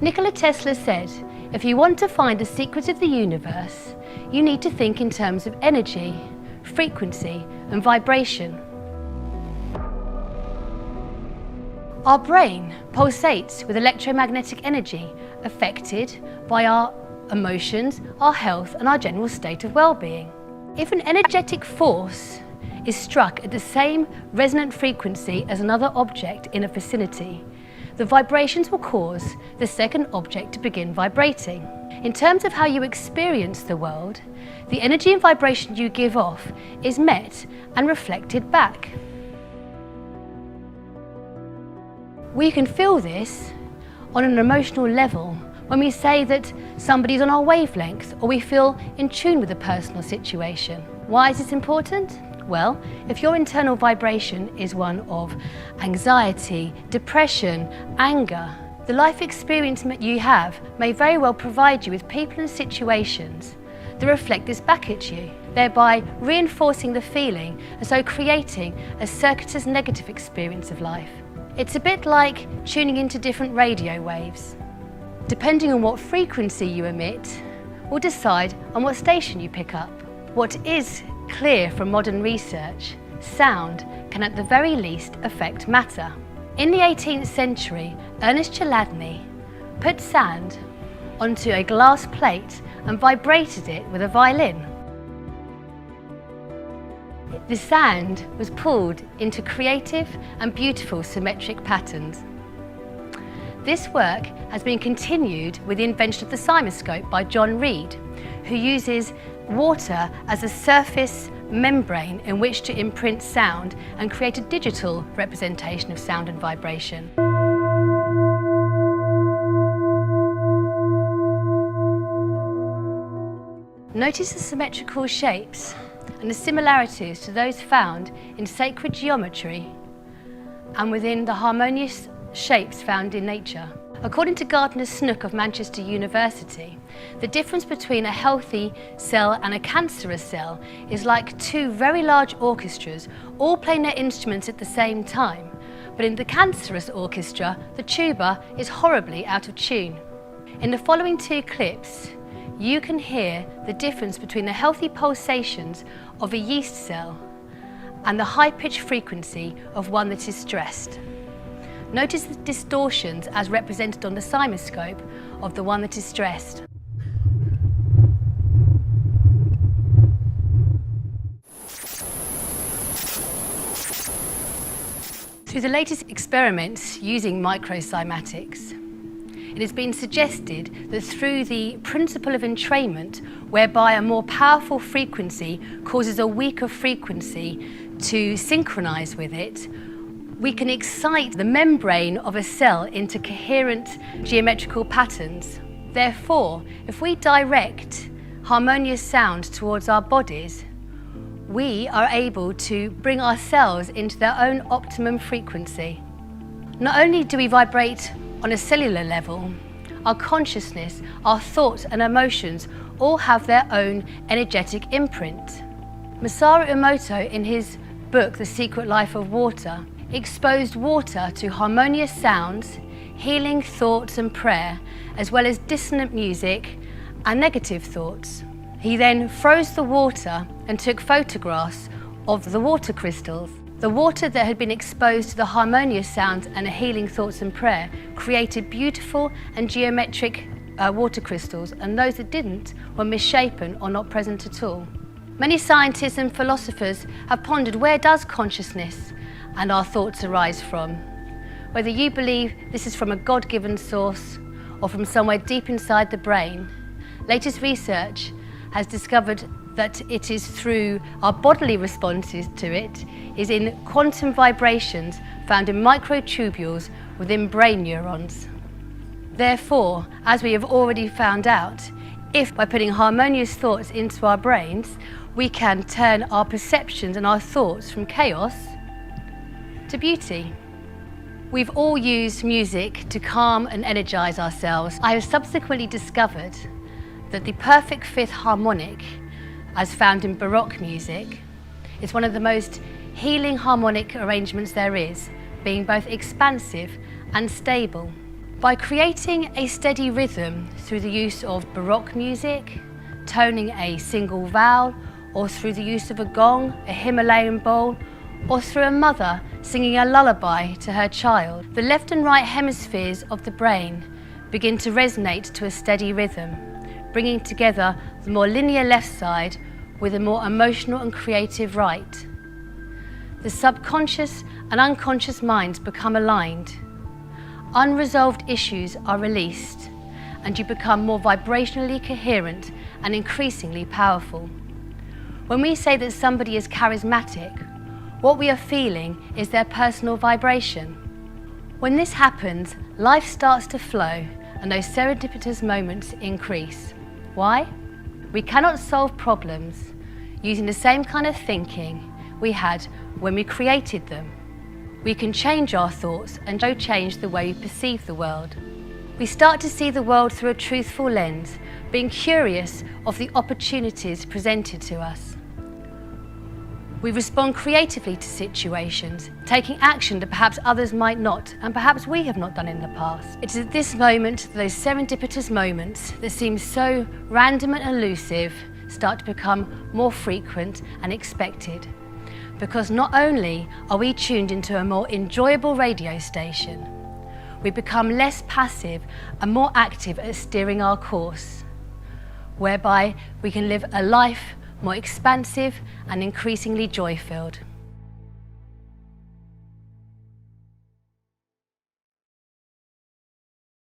Nikola Tesla said, if you want to find the secret of the universe, you need to think in terms of energy, frequency, and vibration. Our brain pulsates with electromagnetic energy affected by our emotions, our health, and our general state of well-being. If an energetic force is struck at the same resonant frequency as another object in a vicinity, the vibrations will cause the second object to begin vibrating. In terms of how you experience the world, the energy and vibration you give off is met and reflected back. We can feel this on an emotional level when we say that somebody's on our wavelength or we feel in tune with a personal situation. Why is this important? Well, if your internal vibration is one of anxiety, depression, anger, the life experience that you have may very well provide you with people and situations that reflect this back at you, thereby reinforcing the feeling and so creating a circuitous negative experience of life. It's a bit like tuning into different radio waves. Depending on what frequency you emit will decide on what station you pick up. What is clear from modern research, sound can at the very least affect matter. In the 18th century, Ernest Chladni put sand onto a glass plate and vibrated it with a violin. The sand was pulled into creative and beautiful symmetric patterns. This work has been continued with the invention of the cymoscope by John Reed, who uses water as a surface membrane in which to imprint sound and create a digital representation of sound and vibration. Notice the symmetrical shapes and the similarities to those found in sacred geometry and within the harmonious shapes found in nature. According to Gardner Snook of Manchester University, the difference between a healthy cell and a cancerous cell is like two very large orchestras all playing their instruments at the same time. But in the cancerous orchestra, the tuba is horribly out of tune. In the following two clips, you can hear the difference between the healthy pulsations of a yeast cell and the high-pitched frequency of one that is stressed. Notice the distortions as represented on the cymoscope of the one that is stressed. Through the latest experiments using microcymatics, it has been suggested that through the principle of entrainment, whereby a more powerful frequency causes a weaker frequency to synchronize with it, we can excite the membrane of a cell into coherent geometrical patterns. Therefore, if we direct harmonious sound towards our bodies, we are able to bring our cells into their own optimum frequency. Not only do we vibrate on a cellular level, our consciousness, our thoughts and emotions all have their own energetic imprint. Masaru Emoto, in his book The Secret Life of Water, exposed water to harmonious sounds, healing thoughts and prayer, as well as dissonant music and negative thoughts. He then froze the water and took photographs of the water crystals. The water that had been exposed to the harmonious sounds and healing thoughts and prayer created beautiful and geometric water crystals, and those that didn't were misshapen or not present at all. Many scientists and philosophers have pondered, where does consciousness and our thoughts arise from? Whether you believe this is from a God-given source or from somewhere deep inside the brain, latest research has discovered that it is through our bodily responses to it, is in quantum vibrations found in microtubules within brain neurons. Therefore, as we have already found out, if by putting harmonious thoughts into our brains, we can turn our perceptions and our thoughts from chaos to beauty. We've all used music to calm and energize ourselves. I have subsequently discovered that the perfect fifth harmonic, as found in Baroque music, is one of the most healing harmonic arrangements there is, being both expansive and stable. By creating a steady rhythm through the use of Baroque music, toning a single vowel, or through the use of a gong, a Himalayan bowl, or through a mother singing a lullaby to her child, the left and right hemispheres of the brain begin to resonate to a steady rhythm, bringing together the more linear left side with a more emotional and creative right. The subconscious and unconscious minds become aligned. Unresolved issues are released, and you become more vibrationally coherent and increasingly powerful. When we say that somebody is charismatic, what we are feeling is their personal vibration. When this happens, life starts to flow and those serendipitous moments increase. Why? We cannot solve problems using the same kind of thinking we had when we created them. We can change our thoughts and so change the way we perceive the world. We start to see the world through a truthful lens, being curious of the opportunities presented to us. We respond creatively to situations, taking action that perhaps others might not, and perhaps we have not done in the past. It is at this moment, those serendipitous moments that seem so random and elusive, start to become more frequent and expected. Because not only are we tuned into a more enjoyable radio station, we become less passive and more active at steering our course, whereby we can live a life more expansive and increasingly joy-filled.